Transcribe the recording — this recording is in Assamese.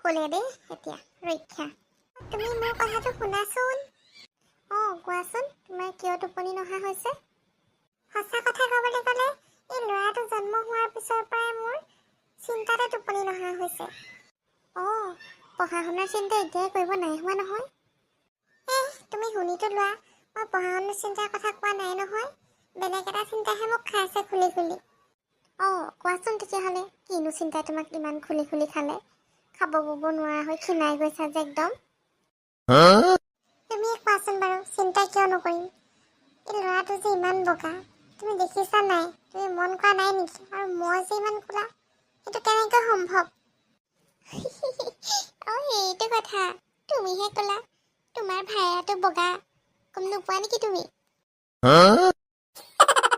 ক'লে দেই এতিয়া ৰক্ষা। তুমি মোৰ কথাটো শুনাচোন। কোৱাচোন, তোমাৰ কিয় টোপনি নহা হৈছে? সঁচা কথা ক'বলৈ গ'লে এই ল'ৰাটো জন্ম হোৱাৰ পিছৰ পৰাই মোৰ চিন্তাতে টোপনি নহা হৈছে। পঢ়া শুনাৰ চিন্তা এতিয়াই কৰিব নাই হোৱা নহয়। তুমি শুনিতো লোৱা, মই পঢ়া শুনাৰ চিন্তাৰ কথা কোৱা নাই নহয়। বেলেগ এটা চিন্তাহে মোক খাইছে খুলি খুলি। কোৱাচোন তেতিয়াহ'লে, কিনো চিন্তাই তোমাক ইমান খুলি খুলি খালে? খাব বব নোৱাৰা হৈ ক্ষীণাই গৈছা যে একদম। তুমিয়ে কোৱাচোন বাৰু, চিন্তা কিয় নকৰিম? এই ল'ৰাটো যে ইমান বগা, তুমি দেখিছা নাই? তুমি মন কৰা নাই নেকি? আৰু মই যে ইমান ক'লা, সেইটো কেনেকৈ সম্ভৱ? সেইটো কথা, তুমিহে ক'লা। তোমাৰ ভাইৰাটো বগা, গম নোপোৱা নেকি তুমি?